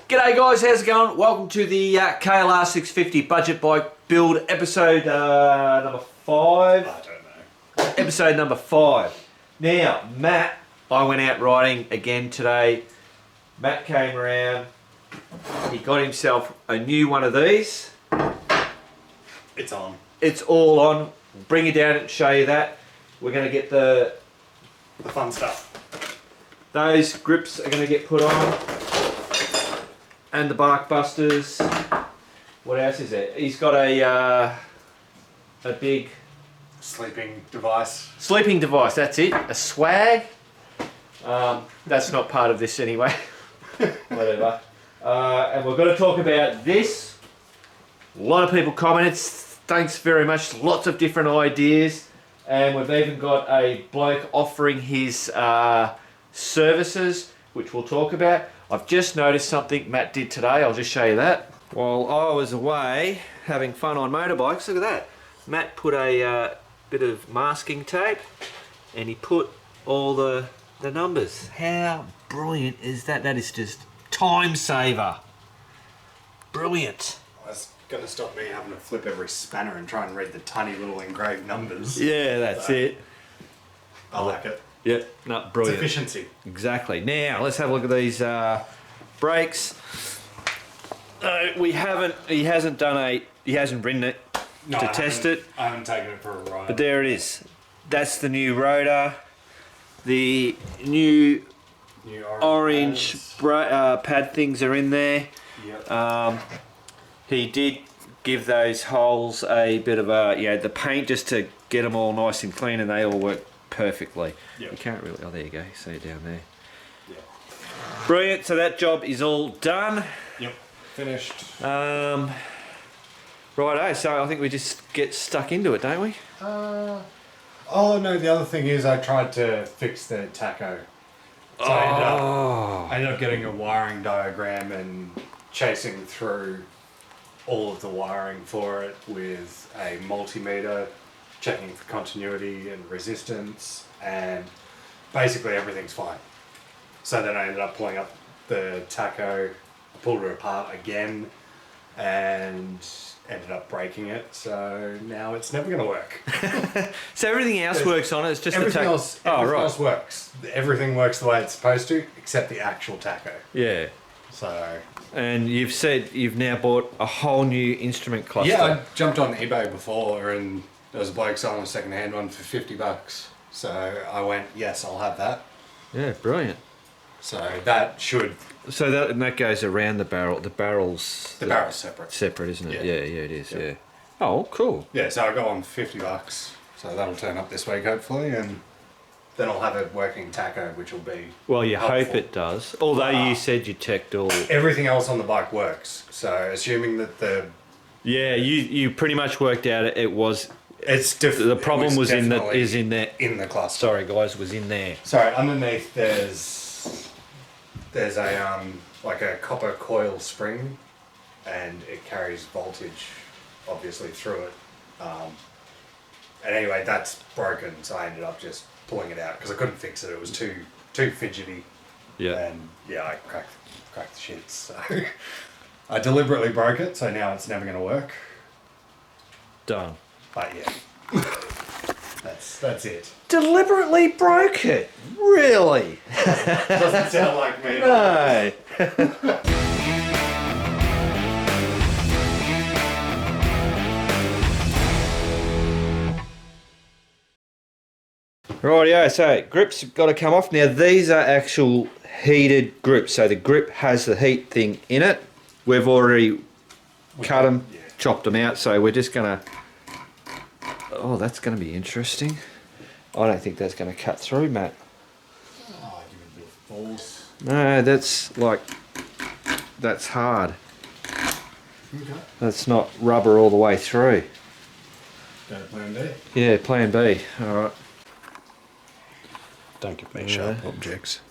G'day guys, how's it going? Welcome to the KLR650 budget bike build episode number 5. I don't know. Episode number 5. Now, Matt, I went out riding again today. Matt came around. He got himself a new one of these. It's on. It's all on. Bring you down and show you that. We're going to get the fun stuff. Those grips are going to get put on. And the bark busters. What else is there? He's got a big Sleeping device. sleeping device. That's it. A swag. That's not part of this anyway. Whatever. And we're going to talk about this. A lot of people commented. Thanks very much. Lots of different ideas. And we've even got a bloke offering his services, which we'll talk about. I've just noticed something Matt did today. I'll just show you that. While I was away having fun on motorbikes, look at that. Matt put a bit of masking tape and he put all the numbers. How brilliant is that? That is just time saver. Brilliant. That's going to stop me having to flip every spanner and try and read the tiny little engraved numbers. Yeah, that's it. I like it. Yep, no, brilliant. It's efficiency. Exactly. Now let's have a look at these brakes. He hasn't ridden it No, to I test haven't- it, I haven't taken it for a ride. but there it is. That's the new rotor. The new New orange pad things are in there. Yep. He did give those holes a bit of the paint just to get them all nice and clean, and they all work perfectly. Yep. You can't really. Oh, there you go. See it down there. Yep. Brilliant. So that job is all done. Yep. Finished. Righto. So I think we just get stuck into it, don't we? Oh no, the other thing is I tried to fix the tacho. So I ended up getting a wiring diagram and chasing through all of the wiring for it with a multimeter, checking for continuity and resistance, and basically everything's fine. So then I ended up pulling up the tacho, pulled it apart again, and ended up breaking it. So now it's never going to work. So everything else works on it. It's just Everything the else works. Everything works the way it's supposed to, except the actual tacho. Yeah. So And you've said you've now bought a whole new instrument cluster. yeah, I jumped on eBay before, and there was a bloke selling a second-hand one for $50. So I went, yes, I'll have that. Yeah, brilliant. So that should. So that goes around the barrel. The barrel's separate. separate, isn't it? Yeah. Yeah, it is. Yeah. Yeah. Oh, cool. Yeah, so I got on $50. So that'll turn up this week hopefully, and then I'll have a working tacho, which will be. Well, you hope helpful. it does. Although you said you checked all. Everything else on the bike works. So assuming that Yeah, you pretty much worked out it was. The problem was in there. in the cluster. Sorry, guys, was in there. Sorry, underneath there's a like a copper coil spring, and it carries voltage, obviously through it. And anyway, that's broken, so I ended up just pulling it out because I couldn't fix it. It was too fidgety. Yeah. And yeah, I cracked the shit. So I deliberately broke it, so now it's never going to work. Done. But yeah, that's it. Deliberately broke it. Really? Doesn't sound like me. No. Rightio, so grips have got to come off. Now these are actual heated grips, so the grip has the heat thing in it. We've already cut them, chopped them out, so we're just gonna. Oh, that's gonna be interesting. I don't think that's gonna cut through, Matt. Oh, give me a bit of balls. No, that's hard. Okay. That's not rubber all the way through. Go to plan B. Yeah, plan B. All right. Don't give me Yeah. sharp objects.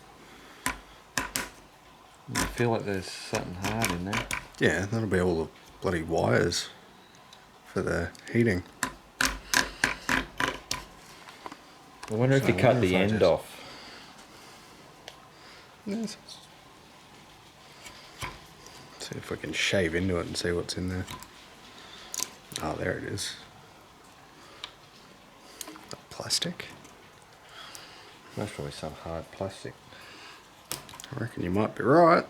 I feel like there's something hard in there. Yeah, that'll be all the bloody wires for the heating. I wonder if you cut the end off. Yes. See if we can shave into it and see what's in there. Oh, there it is. Plastic? Most probably some hard plastic. I reckon you might be right.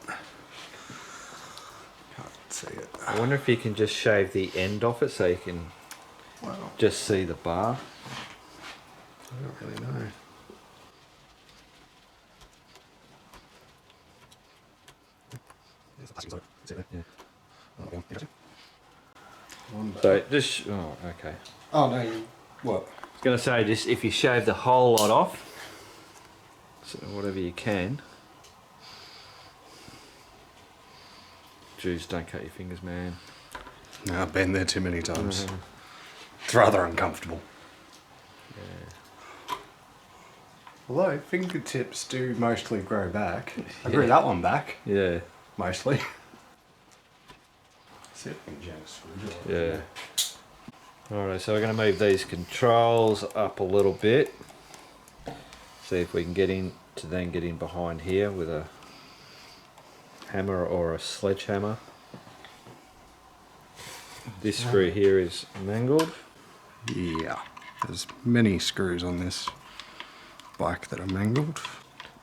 Can't see it. I wonder if you can just shave the end off it so you can just see the bar. I don't really know. So just, oh, okay. Oh no, you, what? I was going to say, just if you shave the whole lot off, so whatever you can. Jeez, don't cut your fingers, man. No, I've been there too many times. It's rather uncomfortable. Yeah. Although fingertips do mostly grow back. I grew that one back. Yeah. Mostly. See if we can jam a screwdriver. Yeah. Alright, so we're going to move these controls up a little bit. See if we can get in to then get in behind here with a hammer or a sledgehammer. This screw here is mangled. Yeah, there's many screws on this bike that are mangled.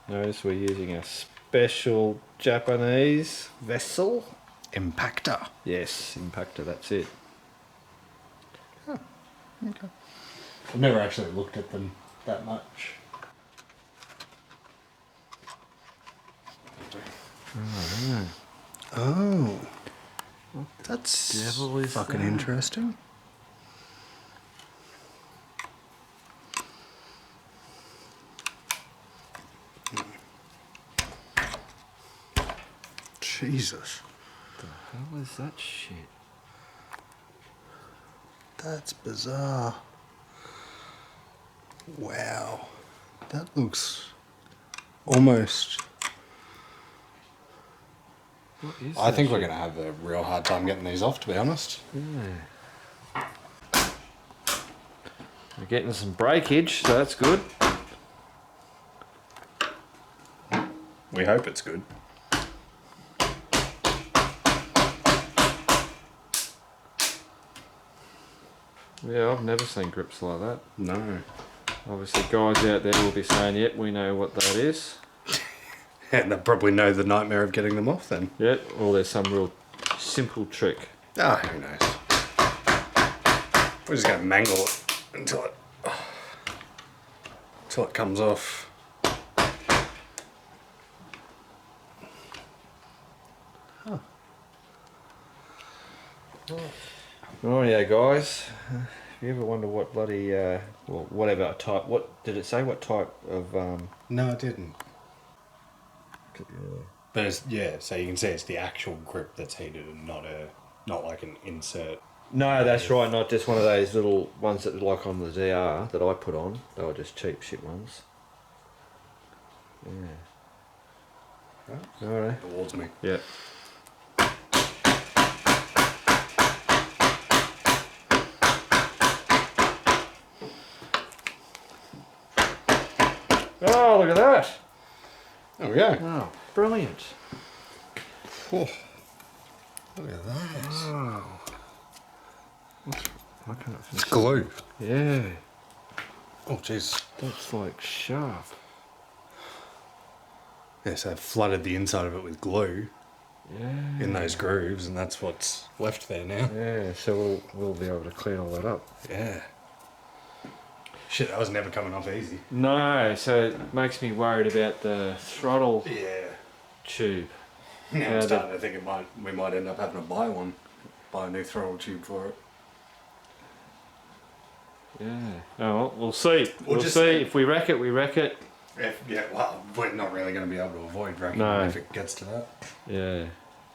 Notice we're using a special Japanese vessel. Impactor. Yes, impactor, that's it. Oh, okay. I've never actually looked at them that much. Oh, that's devil is fucking that? interesting. Jesus. The hell is that shit? That's bizarre. Wow. That looks almost... What is I that think we're shit? going to have a real hard time getting these off, to be honest. Yeah. We're getting some breakage, so that's good. We hope it's good. Yeah, I've never seen grips like that. No. Obviously guys out there will be saying, yep, we know what that is. And they probably know the nightmare of getting them off then. Yep, or there's some real simple trick. Ah, who knows. We're just going to mangle it until it comes off. Huh. Oh yeah, guys. If you ever wonder what bloody, well, whatever type, what did it say? What type of, No, it didn't. But it's, yeah, so you can see it's the actual grip that's heated and not like an insert. No, that's right, not just one of those little ones that like on the DR that I put on. They were just cheap shit ones. Yeah. Alright. Towards me. Yeah. Oh, look at that! There we go. Oh, brilliant. Oh, look at that. Wow. I can't It's glue. Yeah, Oh, jeez. that's like sharp. Yeah, so I've flooded the inside of it with glue Yeah. in those grooves, and that's what's left there now. Yeah, so we'll be able to clean all that up. Yeah. Shit, that was never coming off easy. No, so it makes me worried about the throttle Yeah. tube. Now Yeah, I'm starting to think we might end up having to buy a new throttle tube for it. Yeah. Oh, well, we'll see. We'll just see. If we wreck it, we wreck it. Well, we're not really going to be able to avoid wrecking No. it if it gets to that. Yeah.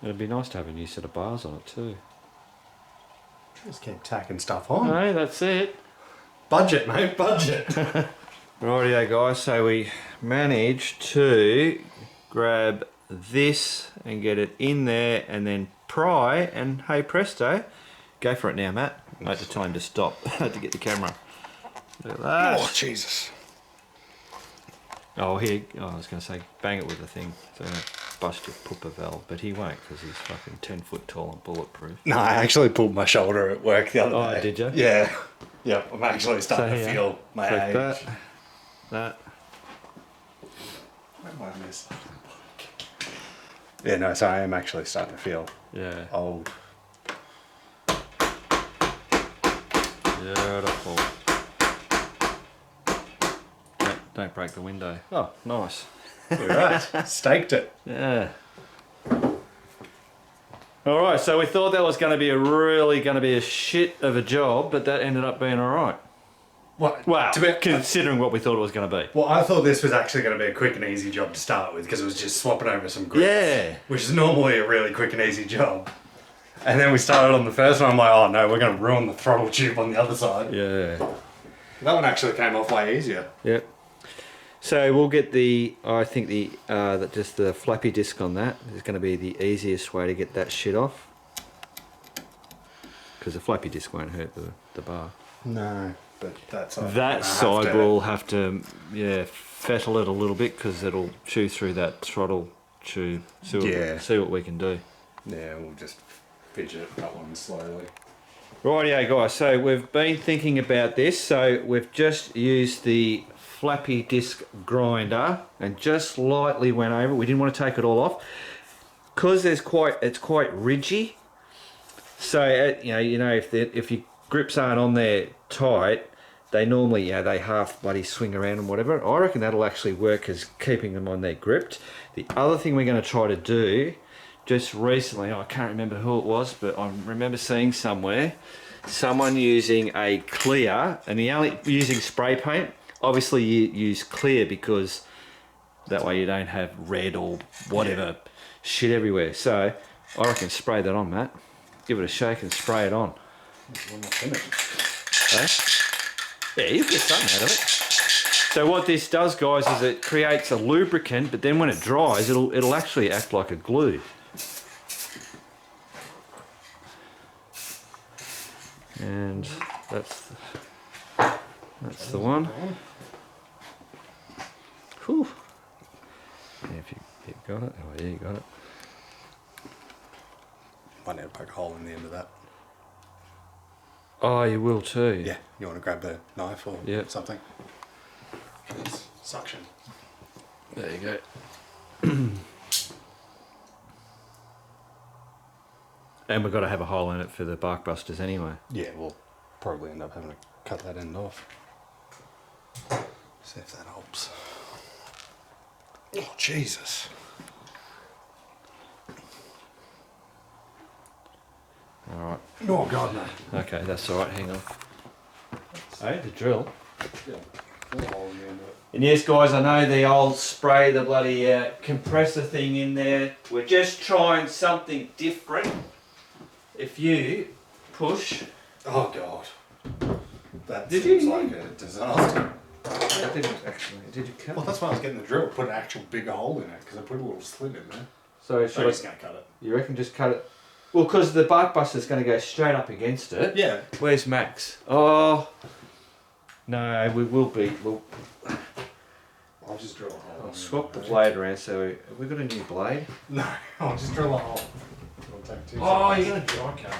It'd be nice to have a new set of bars on it too. Just keep tacking stuff on. No, that's it. Budget, mate, budget. Rightio guys, so we managed to grab this and get it in there and then pry, and hey presto, go for it now, Matt. I had to tell him to stop. I had to get the camera. Look at that. Oh, Jesus. Oh, here. Oh, I was going to say, bang it with the thing. So, bust your pooper valve, but he won't because he's fucking 10 foot tall and bulletproof. No, I actually pulled my shoulder at work the other day. Oh, did you? Yeah. Yeah, I'm actually starting to here, feel my like age. that. Where am I missing? Yeah, no, so I am actually starting to feel old. Beautiful. Don't break the window. Oh, nice. You're right. Staked it. Yeah. All right, so we thought that was going to be a shit of a job, but that ended up being all right. Wow, considering what we thought it was going to be. Well, I thought this was actually going to be a quick and easy job to start with because it was just swapping over some grips. Yeah. Which is normally a really quick and easy job. And then we started on the first one, I'm like, oh no, we're going to ruin the throttle tube on the other side. Yeah. That one actually came off way easier. Yep. So we'll get just the flappy disc on that is going to be the easiest way to get that shit off. Because the flappy disc won't hurt the bar. No. But that side will have to, fettle it a little bit because it'll chew through that throttle tube. See what we can do. Yeah, we'll just fidget that one slowly. Rightio guys, so we've been thinking about this. So we've just used the flappy disc grinder and just lightly went over it. We didn't want to take it all off because it's quite ridgy. So if your grips aren't on there tight, they normally, they half bloody swing around and whatever. I reckon that'll actually work as keeping them on there gripped. The other thing we're going to try to do, just recently, I can't remember who it was, but I remember seeing someone using a clear, and using spray paint. Obviously you use clear because that way you don't have red or whatever shit everywhere. So I reckon spray that on, Matt. Give it a shake and spray it on. Yeah, you get something out of it. So what this does, guys, is it creates a lubricant, but then when it dries, it'll actually act like a glue. And that's the one. Whew. Yeah, if you got it. Oh yeah, you got it. Might need to poke a hole in the end of that. Oh, you will too. Yeah, you want to grab the knife or something? It's suction. There you go. And we've got to have a hole in it for the bark busters anyway. Yeah, we'll probably end up having to cut that end off. See if that helps. Oh, Jesus. Alright. Oh, God, no. Okay, that's alright, hang on. Hey, the drill. Yeah. And yes, guys, I know they all spray the bloody compressor thing in there. We're just trying something different. If you push... Oh, God. That Did seems you? like a disaster. I didn't actually. Did you cut? Well, that's why I was getting the drill. Put an actual big hole in it because I put a little slit in there. So I'm just going to cut it. You reckon just cut it? Well, because the bark buster's going to go straight up against it. Yeah. Where's Max? Oh. No, we will be. I'll just drill a hole. I'll swap the blade around. So have we got a new blade? No, I'll just drill a hole. It'll take 2 Oh, seconds. you're going to dry cut.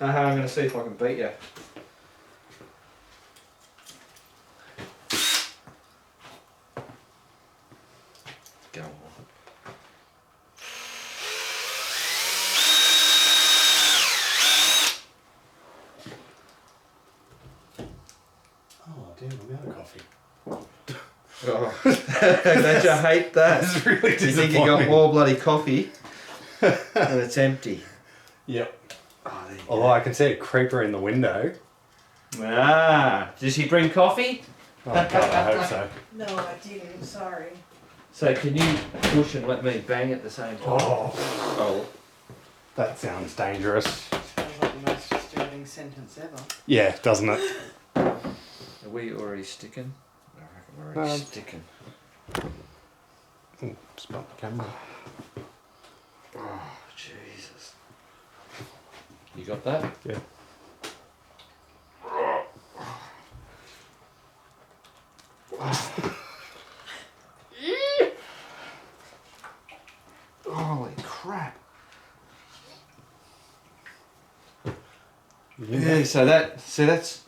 I'm going to see if I can beat you. Go on. Oh, damn, I'm out of coffee. Oh. Don't you hate that? That's really disappointing. You think you got more bloody coffee and it's empty. Yep. Oh, there you Although I can see a creeper in the window. Ah, does he bring coffee? Oh, God, I hope so. No, I didn't. Sorry. So can you push and let me bang at the same time? Oh, that sounds dangerous. Sounds like the most disturbing sentence ever. Yeah, doesn't it? Are we already sticking? I reckon we're already sticking. Ooh, spot the camera. Oh, Jesus. You got that? Yeah. Holy crap. Yeah, so that's that's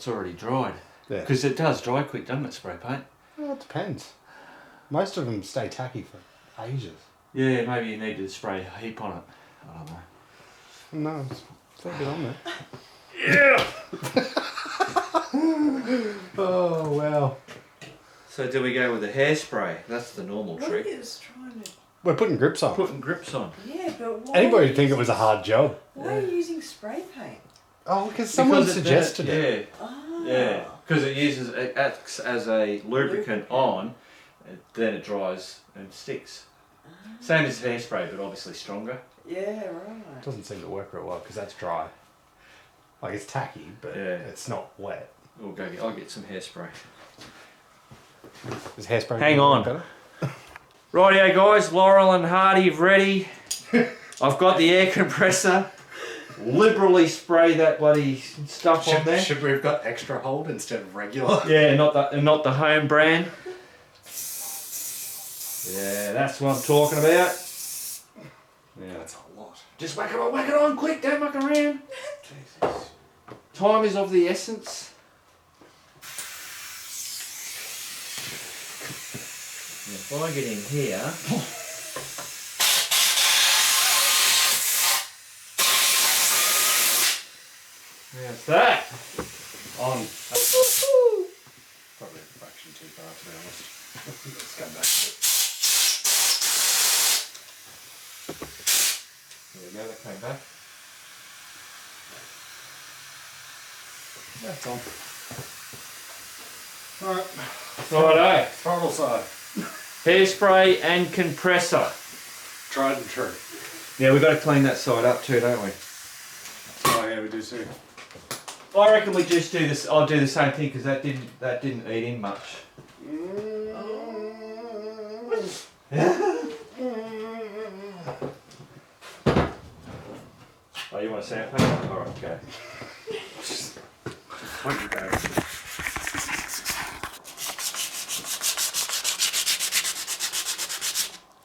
already dried. Yeah. Because it does dry quick, doesn't it, spray paint? Well, it depends. Most of them stay tacky for ages. Yeah, maybe you need to spray a heap on it. I don't know. No, it's a bit on there. Yeah! Oh, wow. So do we go with the hairspray? That's the normal What are trick. you just trying to... We're putting grips on. Putting grips on. Yeah, but why... Anybody are would you think it using- was a hard job. Why are you using spray paint? Oh, because someone Because suggested it. Yeah. Ah. Yeah, because it acts as a lubricant on, then it dries and sticks. Same as hairspray, but obviously stronger. Yeah, right. Doesn't seem to work very well because that's dry. Like it's tacky, but Yeah. it's not wet. I'll get some hairspray. Is hairspray Hang gonna on. work better? Rightio guys, Laurel and Hardy ready. I've got the air compressor. Liberally spray that bloody stuff on there. Should we have got extra hold instead of regular? Yeah, not the home brand. Yeah, that's what I'm talking about. Yeah, that's a lot. Just whack it on quick, don't muck around. Jesus. Time is of the essence. If I get in here. How's that? On. Probably a fraction too far, to be honest. Let's go back to it. There we go, that came back. That's on. Alright. Righto. Throttle side. Hairspray and compressor. Tried and true. Yeah, we've got to clean that side up too, don't we? Oh yeah, we do too. I reckon we just do this. I'll do the same thing because that didn't eat in much. Oh, you want to sample? All right, okay. Where'd you go?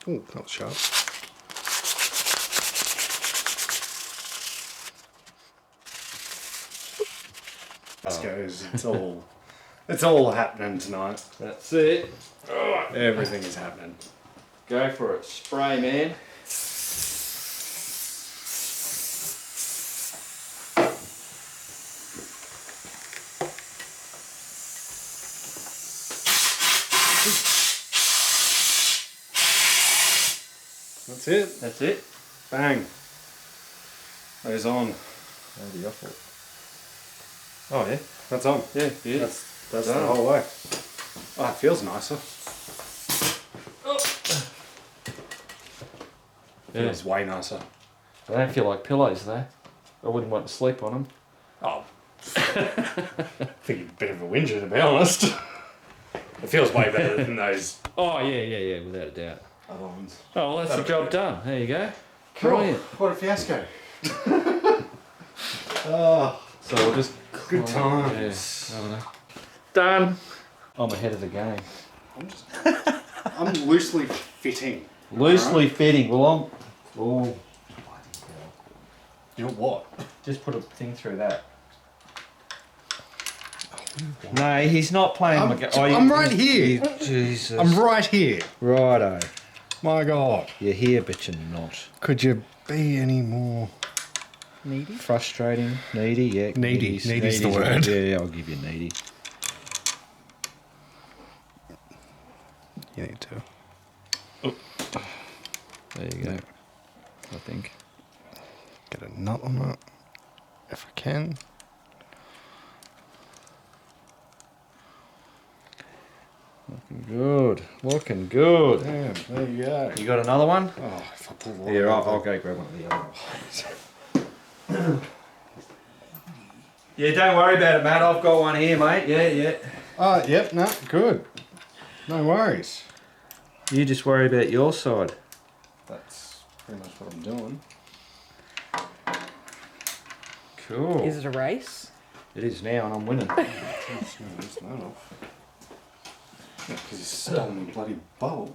Oh, not sharp. This goes. It's all happening tonight. That's it. Everything is happening. Go for it. Spray, man. That's it. That's it. Bang. Those on. Bloody awful. Oh yeah. That's on. Yeah, yeah. That's the Done. whole way. Oh, it feels nicer. Yeah. Feels way nicer. They don't feel like pillows though. I wouldn't want to sleep on them. Oh. I think you're a bit of a whinger, to be honest. It feels way better than those Oh yeah, without a doubt. other ones. Oh, well, that's the job done. There you go. Cool. Brilliant. What a fiasco. Oh, So we'll just good times. Yeah, I don't know. Done. I'm ahead of the game. I'm loosely fitting. Loosely fitting. Well, I'm. Oh. You're what? Just put a thing through that. No, he's not playing. I'm right here. Jesus. I'm right here. Righto. My God. You're here, but you're not. Could you be any more Needy? Frustrating. Needy, yeah. Needy. Needy's the right. word. Yeah, I'll give you needy. You need to. There you go. I think. Get a nut on that. If I can. Looking good. Looking good. Damn, there you go. You got another one? Oh, if I pull the Here, water I'll over. go grab one of the other ones. Yeah, don't worry about it, Matt. I've got one here, mate. Yeah. Oh, yep, no, good. No worries. You just worry about your side. That's pretty much what I'm doing. Cool. Is it a race? It is now, and I'm winning. It's not off. Because you stole my bloody bowl.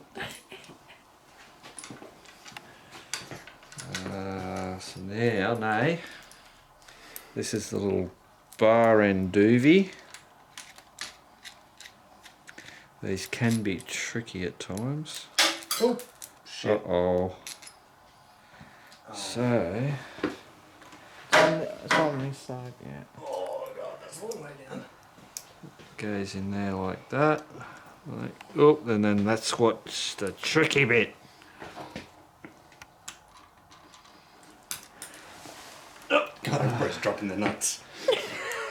So now, no. This is the little bar end doovie. These can be tricky at times. Oh, shit. Uh-oh. So, It's on this side, yeah. Oh, God, that's a long way down. goes in there like that. Like, oh, and then that's what's the tricky bit. God, everybody's dropping the nuts.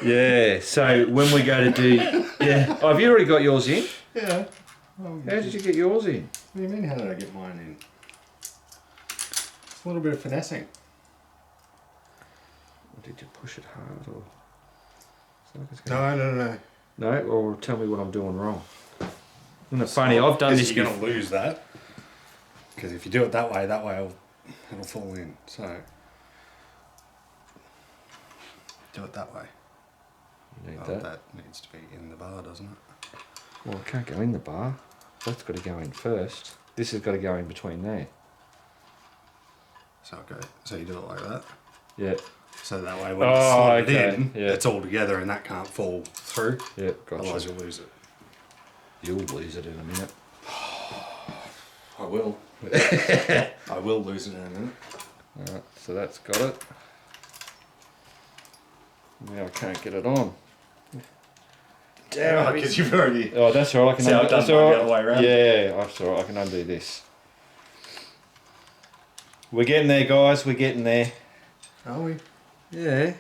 Yeah, so when we go to do... Yeah. Oh, have you already got yours in? Yeah. How did you get yours in? What do you mean, how did I get mine in? It's a little bit of finessing. Or did you push it hard or... It's like it's gonna... No. No, or tell me what I'm doing wrong. Isn't it funny? I've done this You're before. going to lose that. Because if you do it that way it'll fall in. So, do it that way. You need Oh, that. that needs to be in the bar, doesn't it? Well, it can't go in the bar. That's got to go in first. This has got to go in between there. So okay. So you do it like that. Yeah. So that way when you slot okay. it in, Yeah. it's all together and that can't fall through. Yeah, gotcha. Otherwise you'll lose it. You'll lose it in a minute. I will. I will lose it in a minute. Alright, so that's got it. Now I can't get it on. Damn it. Because you've already... Oh, that's alright. I can See, I've done that's mine all the right. other way around. Yeah, that's alright. I can undo this. We're getting there, guys. We're getting there. Are we? Yeah.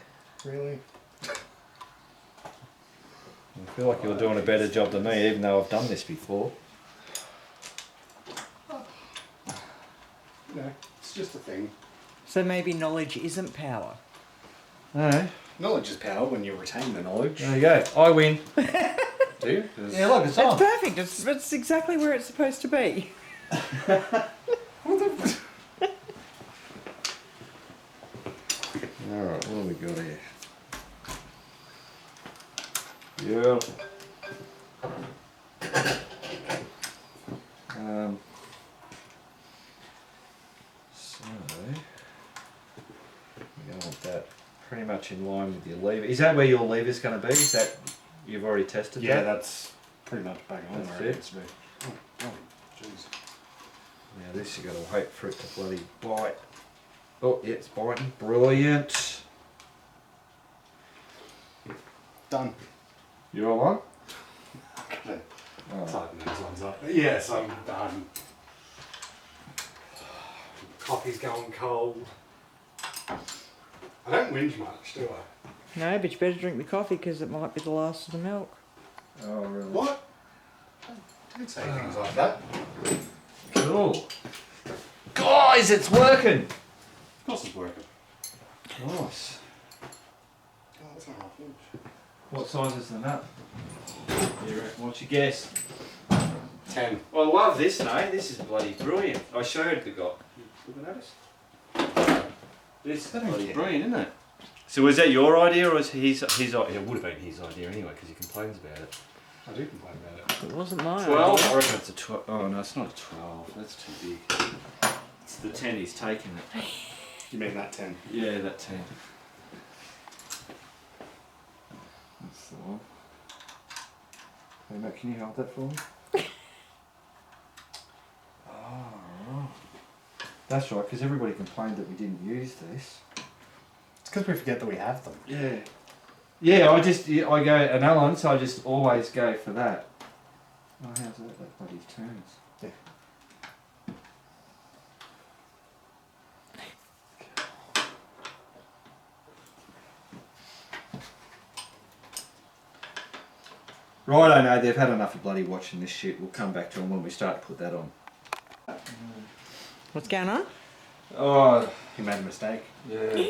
Really? I feel like you're doing a better job than me, even though I've done this before. No, it's just a thing. So maybe knowledge isn't power. No. Knowledge is power when you retain the knowledge. There you go. I win. Do you? Yeah, look, it's That's on. perfect. It's exactly where it's supposed to be. Alright, what have we got here? Beautiful. So, we want that pretty much in line with your lever. Is that where your lever's going to be? Is that, you've already tested Yeah, that? that's pretty much bang on That's where it. it needs to be. Oh, jeez. Now this you've got to wait for it to bloody bite. Oh, yeah, it's biting. Brilliant. Done. You're on? Okay. Oh. Tighten these ones up. Yes, I'm done. Coffee's going cold. I don't whinge much, do I? No, but you better drink the coffee because it might be the last of the milk. Oh, really? What? Don't say things like that. Cool. Guys, it's working. Of course it's working. Nice. Oh, that's not half inch. What size is the nut? You reckon? What's your guess? 10. I love this, no? This is bloody brilliant. I showed the guy. Looking at us. This is bloody brilliant, isn't it? So was that your idea or was his idea? It would have been his idea anyway because he complains about it. I do complain about it. It wasn't mine. 12? I reckon it's a 12. Oh no, it's not a 12. That's too big. It's the 10 he's taking it. You mean that 10? Yeah, that 10. That's the one. Hey Matt, can you hold that for me? Oh, right. That's right, because everybody complained that we didn't use this. It's because we forget that we have them. Yeah. Yeah, I go an Allen, so I just always go for that. Oh, how's that? That bloody turns. Yeah. Right, I know, they've had enough of bloody watching this shit. We'll come back to them when we start to put that on. What's going on? Oh, He made a mistake. yeah.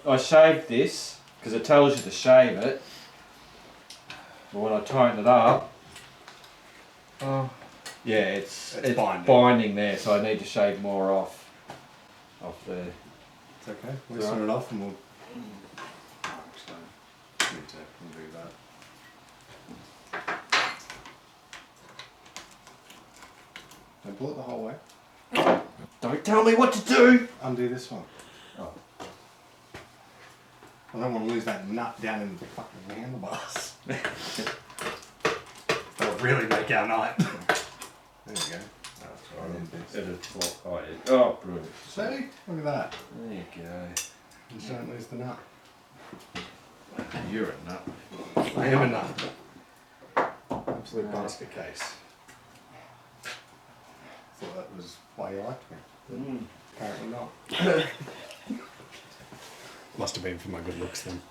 I shaved this, because it tells you to shave it. But when I tighten it up, oh, yeah, it's binding there, so I need to shave more off there. It's okay. We'll Right. sort it off and we'll... to undo that. Don't pull it the whole way. Don't tell me what to do! Undo this one. Oh. I don't want to lose that nut down in the fucking handlebars. That'll really make our night. There we go. That's oh, brilliant. See? Look at that. There you go. Just don't lose the nut. You're a nut. I am a nut. Absolute basket case. Thought that was why you liked me. Apparently not. Must have been for my good looks then.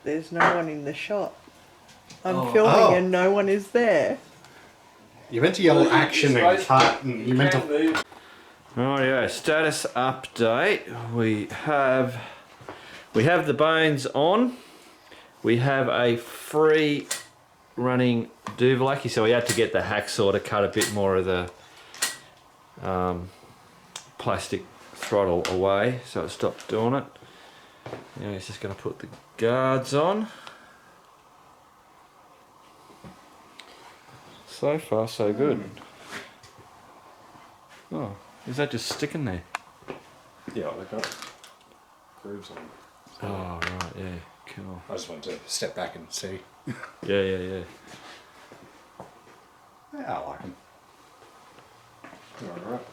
There's no one in the shot. I'm filming and no one is there. You meant to yell action and cut, and you meant to. Rightio, status update. We have the bones on. We have a free running duvallaki, so we had to get the hacksaw to cut a bit more of the plastic throttle away, so it stopped doing it. Now he's just going to put the guards on. So far, so good. Oh, is that just sticking there? Yeah, they've got grooves on them. Oh, right, yeah, cool. I just wanted to step back and see. Yeah. Yeah, I like them. Alright.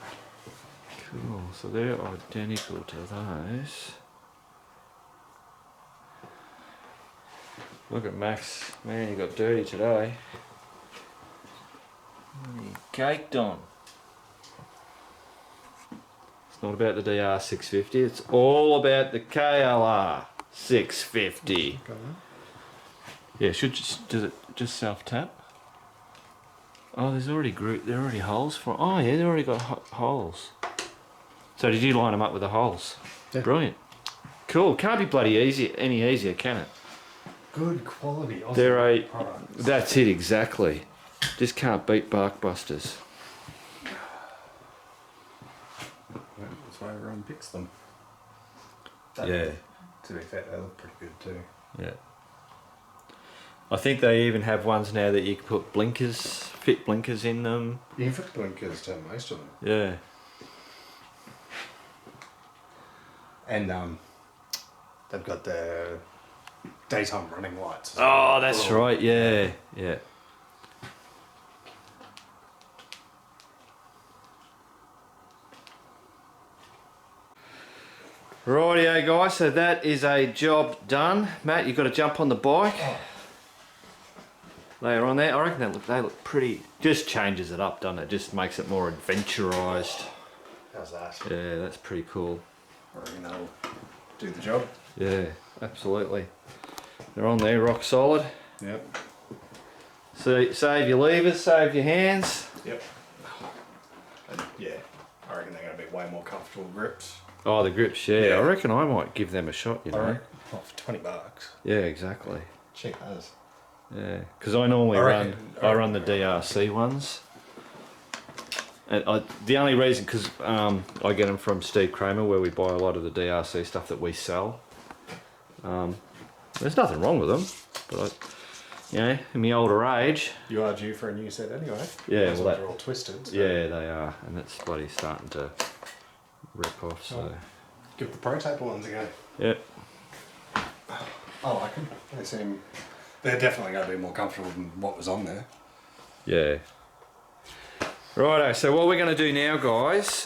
Cool, so they're identical to those. Look at Max, man, he got dirty today. He caked on. It's not about the DR650, it's all about the KLR650. Yeah, does it just self-tap? Oh, there are already holes for, oh yeah, they've already got holes. So did you line them up with the holes? Yeah. Brilliant. Cool, can't be bloody any easier, can it? Good quality. They're products. that's it exactly. Just can't beat Barkbusters. That's why everyone picks them. Yeah. To be fair, they look pretty good too. Yeah. I think they even have ones now that you can put fit blinkers in them. You can fit blinkers to most of them. Yeah. And they've got the daytime running lights. Oh, that's right. Yeah. Rightio, guys. So that is a job done. Matt, you've got to jump on the bike. Later on there, I reckon they look pretty. Just changes it up, doesn't it? Just makes it more adventurised. How's that? Yeah, that's pretty cool. I reckon that'll do the job. Yeah, absolutely. They're on there, rock solid. Yep. So save your levers, save your hands. Yep. And yeah, I reckon they're going to be way more comfortable grips. Oh, the grips, yeah. Yeah. I reckon I might give them a shot, you know. Alright. Oh, for $20. Yeah, exactly. Cheap as. Yeah, because I normally I run the DRC ones. And the only reason, because I get them from Steve Kramer, where we buy a lot of the DRC stuff that we sell. There's nothing wrong with them, but in my older age. You are due for a new set anyway. Yeah, those well, ones are all twisted. So Yeah, they are, and it's bloody starting to rip off. So give the Pro Taper ones a go. Yep. I like them. They're definitely going to be more comfortable than what was on there. Yeah. Righto, so what we're going to do now, guys,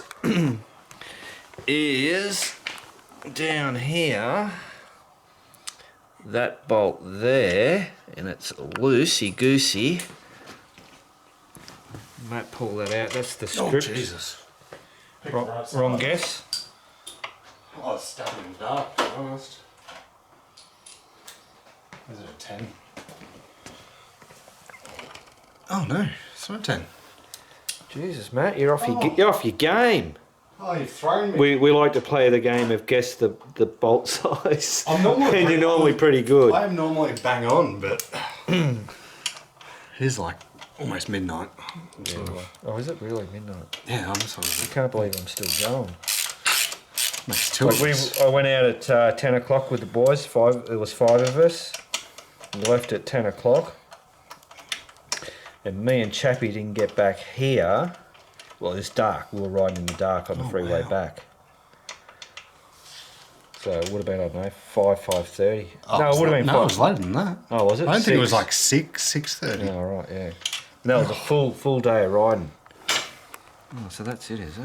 is down here, that bolt there, and it's loosey-goosey. Might pull that out, that's the script. Oh, Jesus. Wrong guess. Oh, it's stabbing in the dark, to be honest. Is it a 10? Oh no, it's not a 10. Jesus, Matt, you're off your game. Oh, you've thrown me. We like to play the game of guess the bolt size. I'm normally and you're normally pretty good. I am normally bang on, but it's like almost midnight. Yeah. Oh, is it really midnight? Yeah, I'm sorry. I can't believe I'm still going. Makes two of us. I went out at 10 o'clock with the boys. There was 5 of us. We left at 10 o'clock. And me and Chappie didn't get back here. Well, it's dark. We were riding in the dark on the freeway back. So it would have been, I don't know, 5:30. Oh, No, it would have been 5. No, it was later than that. Oh, was it? I don't think it was like 6:30. Oh, right, yeah. And that was a full day of riding. Oh, so that's it, is it?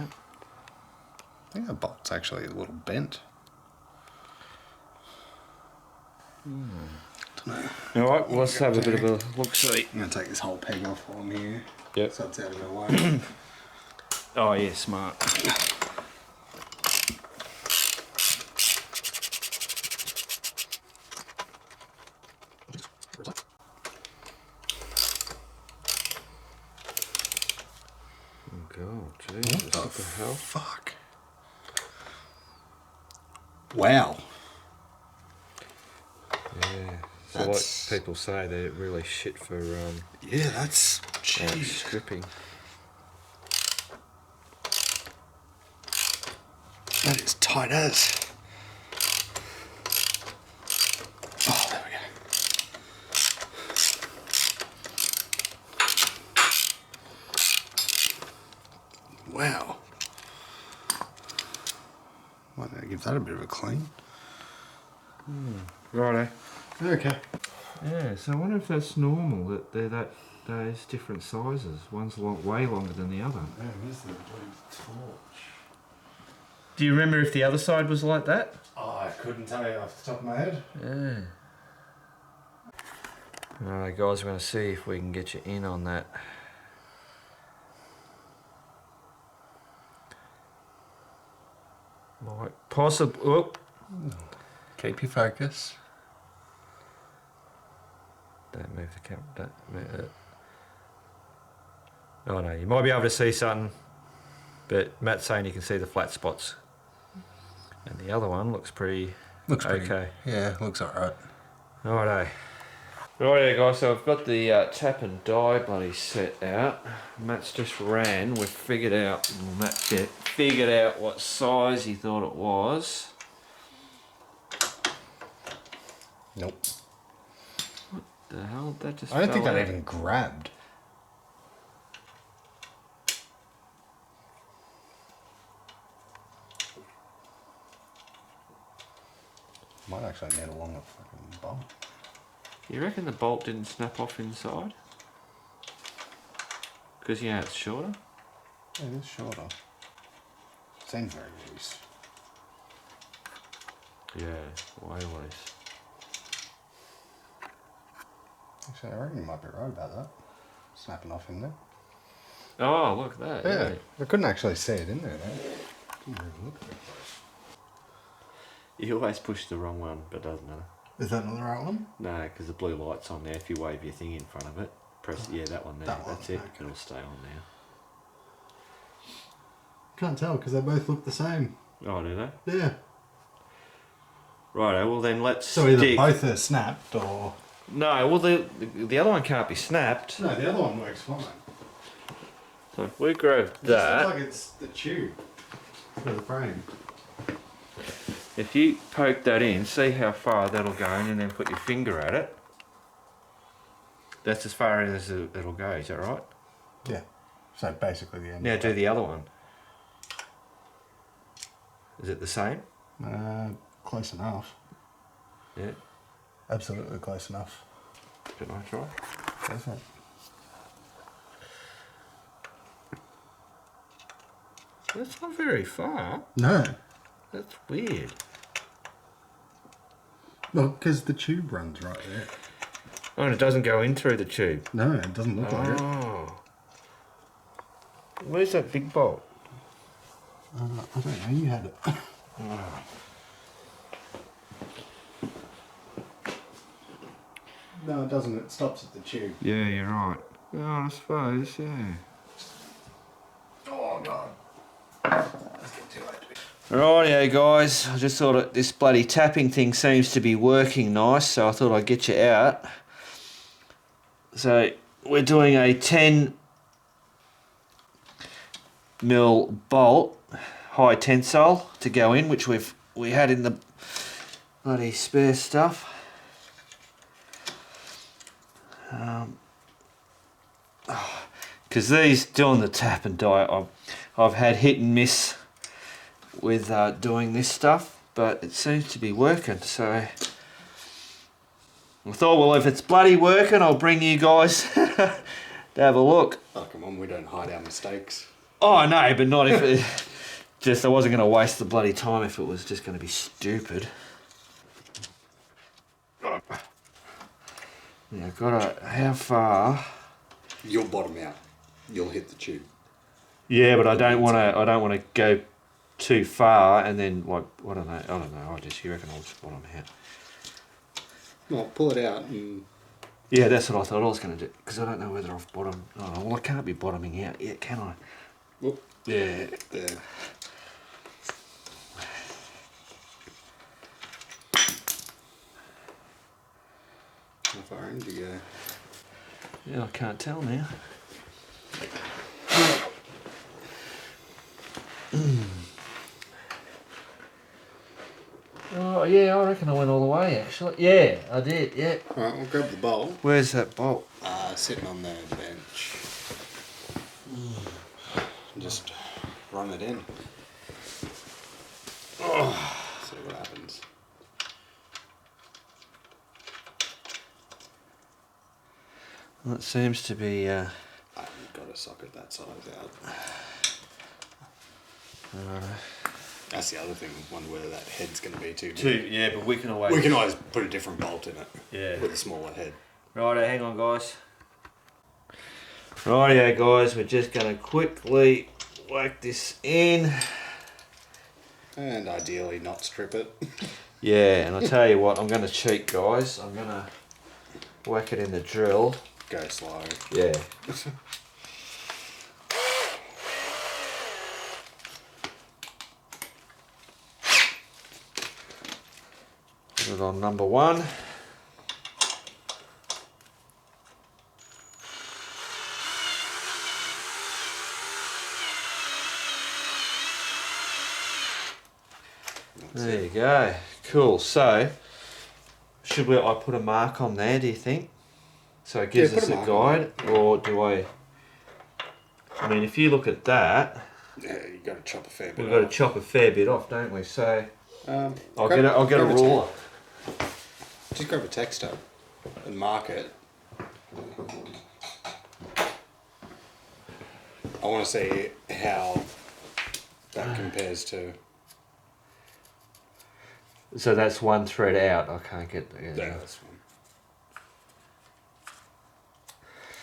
I think the bolt's actually a little bent. Alright, well, let's have a bit of a look-see. I'm going to take this whole peg off while I'm here. Yep. So it's out of my way. Oh, yeah, smart. Oh, God, Jesus, what the hell? Fuck. Wow. Yeah. So That's... like people say, they're really shit for Yeah, that's... Jeez. stripping. That is tight as. Oh, there we go. Wow. Might need to give that a bit of a clean. Righto. Okay. Yeah, so I wonder if that's normal, that they're those different sizes. One's way longer than the other. Yeah, where's the bloody torch? Do you remember if the other side was like that? Oh, I couldn't tell you off the top of my head. Yeah. Alright guys, we're going to see if we can get you in on that. Might possibly... Oh. Keep your focus. Don't move the camera. Don't move it. Oh no, you might be able to see something, but Matt's saying you can see the flat spots. And the other one looks pretty okay. Yeah, looks alright. Righto. Righto guys, so I've got the tap and die bloody set out. Matt's just ran, we've figured out, well, Matt figured out what size he thought it was. Nope. What the hell? That just I don't think fell that out. even grabbed. Might actually need a longer fucking bolt. You reckon the bolt didn't snap off inside? Because yeah, it's shorter. Yeah, it is shorter. Seems very loose. Yeah, way loose. Actually, I reckon you might be right about that. Snapping off in there. Oh, look at that. Yeah, Yeah. I couldn't actually see it in there though. Didn't really look very close. You always push the wrong one, but doesn't matter. Is that not the right one? No, because the blue light's on there. If you wave your thing in front of it, press, yeah, that one there. That one, That's it. okay. It'll stay on now. Can't tell because they both look the same. Oh, do they? Yeah. Righto, well then let's So either stick... both are snapped or... No, well the other one can't be snapped. No, the other one works fine. So if we grab It that... looks like it's the tube for the frame. If you poke that in, see how far that'll go in and then put your finger at it. That's as far in as it'll go, is that right? Yeah. So basically the end. Now do the other one. Is it the same? Close enough. Yeah. Absolutely close enough. Can I try? That's it. That's not very far. No. That's weird. Well, because the tube runs right there. Oh, and it doesn't go in through the tube. No, it doesn't look like it. Oh. Where's that big bolt? I don't know, you had it. No, it doesn't. It stops at the tube. Yeah, you're right. Oh, I suppose, yeah. Oh, God. Let's get too late. Rightio guys, I just thought this bloody tapping thing seems to be working nice, so I thought I'd get you out. So we're doing a 10mm bolt, high tensile to go in, which we had in the bloody spare stuff. Because these doing the tap and die, I've had hit and miss with doing this stuff, but it seems to be working. So I thought, well, if it's bloody working, I'll bring you guys to have a look. Oh, come on, we don't hide our mistakes. Oh no, but not if it just, I wasn't going to waste the bloody time if it was just going to be stupid. Yeah, how far? You'll bottom out. You'll hit the tube. Yeah, but I don't want to go too far and then, like, I don't know. You reckon I'll just bottom out? Well, pull it out and... Yeah, that's what I thought I was going to do, because I don't know whether I've bottomed. Oh, well, I can't be bottoming out yet, can I? Whoop. Yeah. There. How far in did you go? Yeah, I can't tell now. Oh, yeah, I reckon I went all the way, actually. Yeah, I did, yeah. Alright, we'll grab the bolt. Where's that bolt? Sitting on the bench. Just run it in. Oh. See what happens. Well, it seems to be... I haven't got a socket that size out. That's the other thing. Wonder whether that head's going to be too big. Yeah, but we can always... We can always put a different bolt in it. Yeah. With a smaller head. Righto, hang on, guys. Rightio, guys, we're just going to quickly whack this in. And ideally not strip it. Yeah, and I'll tell you what, I'm going to cheat, guys. I'm going to whack it in the drill. Go slow. Yeah. Put it on number 1. There you go. Cool. So, should I put a mark on there, do you think? So it gives us a guide, or do I mean, if you look at that, yeah, you got to chop a fair bit. We've got to chop a fair bit off, don't we? So I'll get a ruler. Just grab a texter and mark it. I want to see how that compares to. So that's one thread out. I can't get there. Yeah, that's one.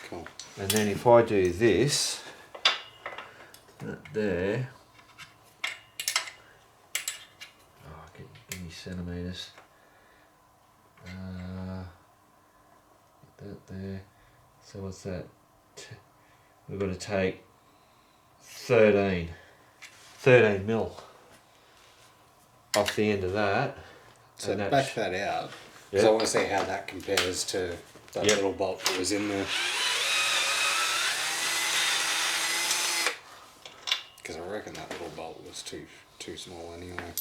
Cool. And then if I do this, that there. Oh, give me centimetres. Get that there. So what's that? We've got to take 13 mil off the end of that. So back that out. Because I want to see how that compares to that little bolt that was in there. Because I reckon that little bolt was too small anyway.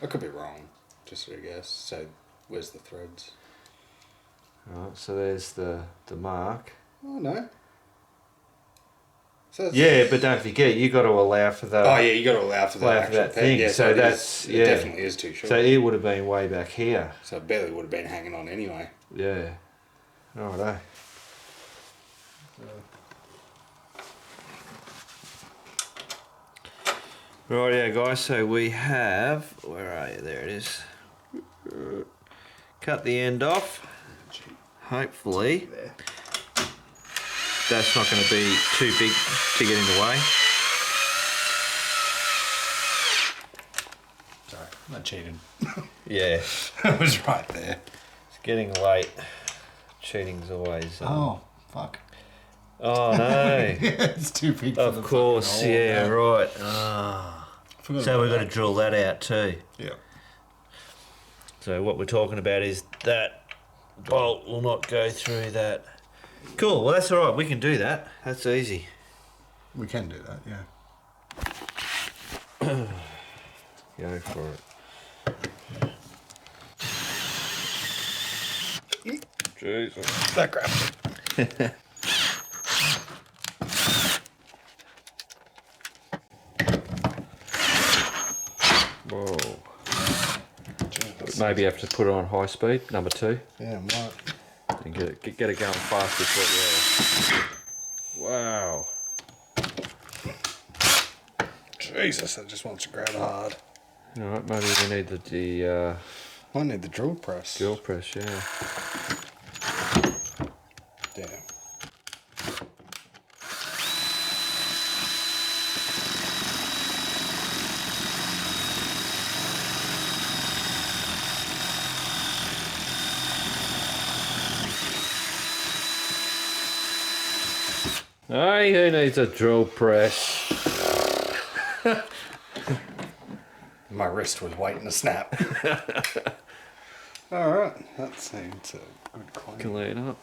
I could be wrong, just a guess. So where's the threads? Right, so there's the mark. Oh no. So yeah, but don't forget, you got to allow for the. Oh yeah, you got to allow for the actual thing. Yeah, so that's it definitely is too short. So it would have been way back here. So it barely would have been hanging on anyway. Yeah. Righto. Rightio, guys. So we have. Where are you? There it is. Cut the end off. Hopefully. That's not going to be too big to get in the way. Sorry, I cheated. Yeah. It was right there. It's getting late. Cheating's always... oh, fuck. Oh, no. It's too big for Of course, yeah, right. So we've got to drill that out too. Yeah. So what we're talking about is that bolt will not go through that. Cool, well that's alright, we can do that. That's easy. We can do that, yeah. Go for it. Jesus. That crap. Whoa. Jesus. Maybe you have to put it on high speed, number 2. Yeah, might. And get it going fast before, yeah. Wow. Jesus, that just wants to grab hard. Alright, maybe we need the I need the drill press. drill press, yeah. Damn. Hey, who needs a drill press? My wrist was waiting to snap. Alright, that seems a good clean. Clean up.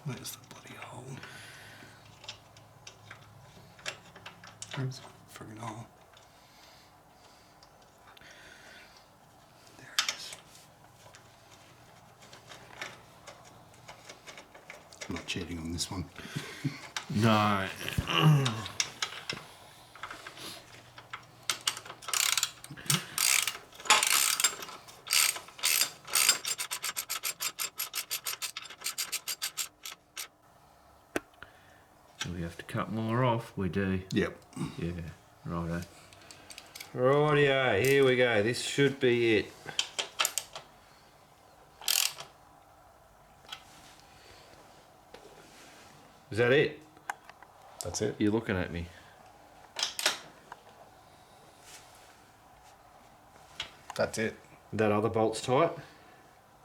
Where's the bloody hole? Where's the friggin' hole? There it is. I'm not cheating on this one. No. Do we have to cut more off? We do. Yep. Yeah, righto. Rightio, here we go. This should be it. Is that it? That's it. You're looking at me. That's it. That other bolt's tight?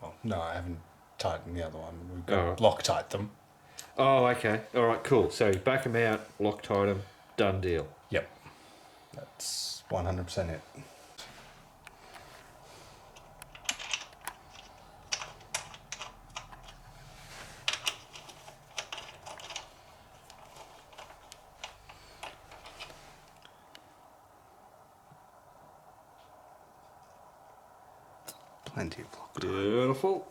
Oh, no, I haven't tightened the other one. We've got Oh. Loctite them. Oh, okay. All right, cool. So back them out, Loctite them, done deal. Yep. That's 100% it. Plenty of Loctite. Beautiful.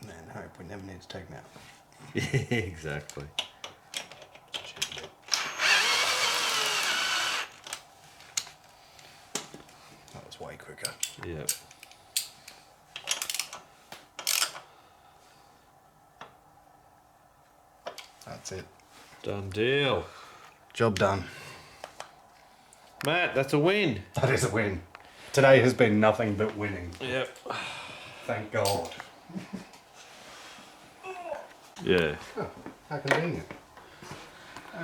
Man, hope we never need to take them out. Exactly. That was way quicker. Yep. That's it. Done deal. Job done. Matt, that's a win. That is a win. Today has been nothing but winning. Yep. Thank God. Yeah. Oh, how convenient.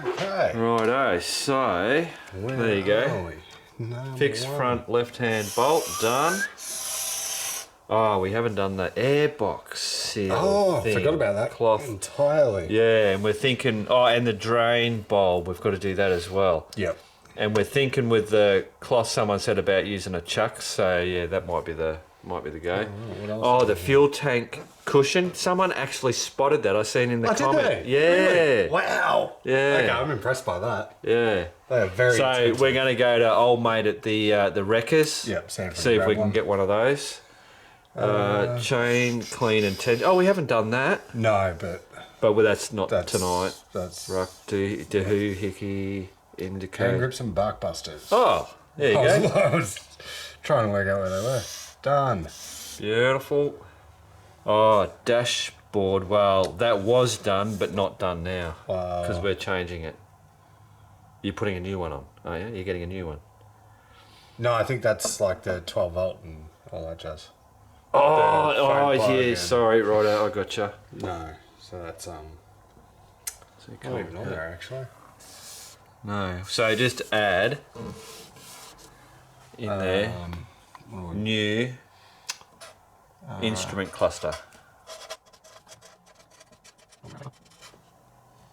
Okay. Righto, so there you go. Number Fixed one. front left-hand bolt, done. Oh, we haven't done the airbox seal Oh, thing. forgot about that. Cloth. Entirely. Yeah, and we're thinking, oh, and the drain bulb, we've got to do that as well. Yep. And we're thinking with the cloth, someone said about using a chuck, so yeah, that might be the go. what else Oh, did the we fuel tank cushion. Someone actually spotted that. I seen in the Oh, did comment. they? Yeah. Really? Wow. Yeah. Okay, I'm impressed by that. Yeah. They are very So expensive. we're going to go to old mate at the Wreckers. Yep, see if we can get one of those. Chain, clean and tension. Oh, we haven't done that. No, but that's not that's tonight. That's Ruck, hickey, indicate. hand grips and bark busters. Oh, there you go. I was trying to work out where they were. Done. Beautiful. Oh, dashboard. Well, that was done, but not done now. Wow. Because we're changing it. You're putting a new one on. Oh, yeah? You're getting a new one. No, I think that's like the 12 volt and all that jazz. Oh, phone plug yeah. and- Sorry, righto. I gotcha. No, so that's So you not even on there actually. No. So just add in there What do we- new instrument cluster.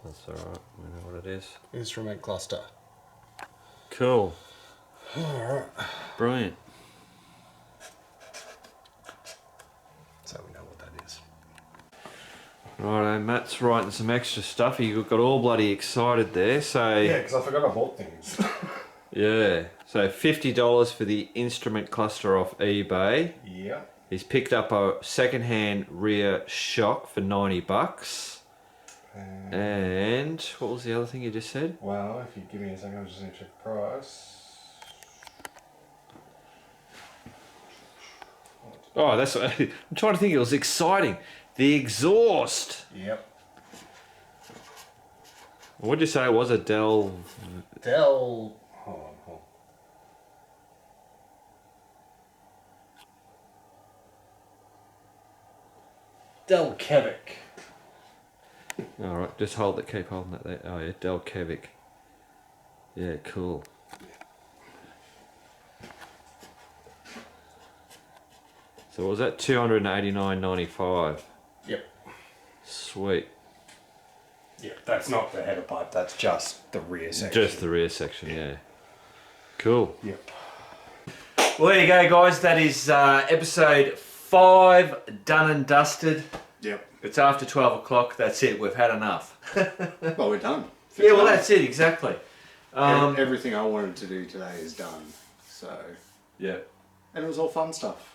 That's alright. We know what it is. Instrument cluster. Cool. Alright. Brilliant. So we know what that is. Righto, Matt's writing some extra stuff. You got all bloody excited there. So Yeah, because I forgot I bought things. yeah. So $50 for the instrument cluster off eBay. Yeah. He's picked up a second-hand rear shock for $90. And what was the other thing you just said? Well, if you give me a second, I'm just going to check the price. Oh, that's. I'm trying to think. It was exciting. The exhaust. Yep. What did you say it was? A Dell. Hold on. Ep.5. All right, just hold it. Keep holding that there. Oh yeah, Dell Kevic. Yeah, cool. So what was that? $289.95. Yep. Sweet. Yep, that's not the header pipe, that's just the rear section. Just the rear section, yeah. Cool. Yep. Well, there you go, guys. That is episode 5 done and dusted. Yep. It's after 12 o'clock. That's it. We've had enough. Well, we're done. Yeah, well, that's it. Exactly. Everything I wanted to do today is done. So. Yeah. And it was all fun stuff.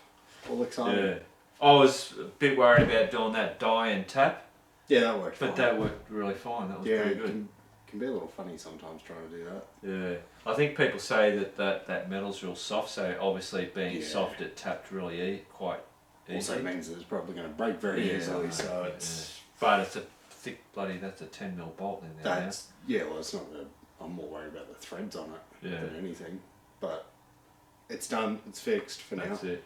All exciting. Yeah. I was a bit worried about doing that die and tap, Yeah, that worked but fine. that worked really fine. That was yeah, pretty it good. can be a little funny sometimes trying to do that. Yeah. I think people say that metal's real soft, so obviously being soft, it tapped really quite easy. Also means that it's probably going to break very easily, so it's... But it's a thick bloody, that's a 10mm bolt in there. That's, yeah, well, it's not the... I'm more worried about the threads on it than anything. But it's done, it's fixed for now. That's it.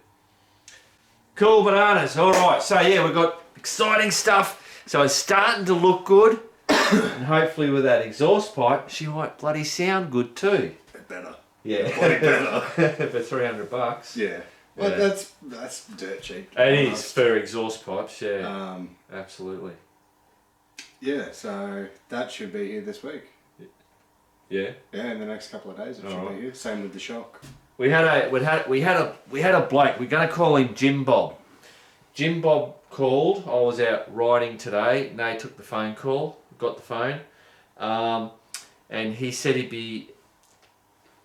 Cool bananas. All right. So yeah, we've got exciting stuff. So it's starting to look good, and hopefully with that exhaust pipe, she might bloody sound good too. Bit better. Yeah. Bloody better. For $300. Yeah. Well, Yeah. that's dirt cheap. It is for exhaust pipes. Yeah. Absolutely. Yeah. So that should be here this week. Yeah. Yeah, in the next couple of days it should be here. Same with the shock. We had a bloke. We're going to call him Jim Bob. Jim Bob called. I was out riding today. Nay took the phone call. Got the phone, and he said he'd be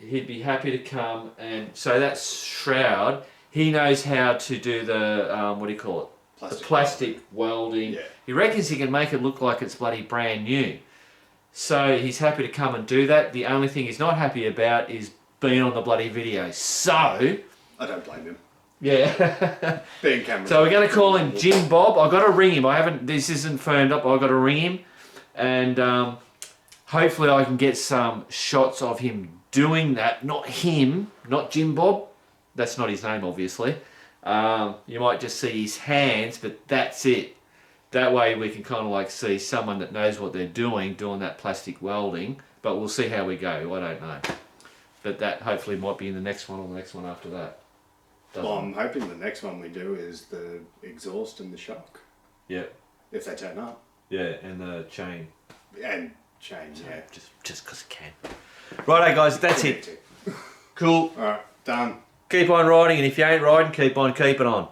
happy to come. And so that's shroud. He knows how to do the what do you call it? The plastic welding. Yeah. He reckons he can make it look like it's bloody brand new. So he's happy to come and do that. The only thing he's not happy about is being on the bloody video. So I don't blame him. yeah. Being camera. So we're going to call him Jim Bob. I've got to ring him. This isn't firmed up. I've got to ring him, and hopefully I can get some shots of him doing that. Not him, not Jim Bob. That's not his name, obviously. You might just see his hands, but that's it. That way we can kind of like see someone that knows what they're doing that plastic welding. But we'll see how we go. I don't know. But that hopefully might be in the next one or the next one after that. Well, I'm hoping the next one we do is the exhaust and the shock. Yeah. If they turn up. Yeah, and the chain. And chain, yeah. Just because it can. Righto, guys, that's it. Cool. Alright, done. Keep on riding, and if you ain't riding, keep on keeping on.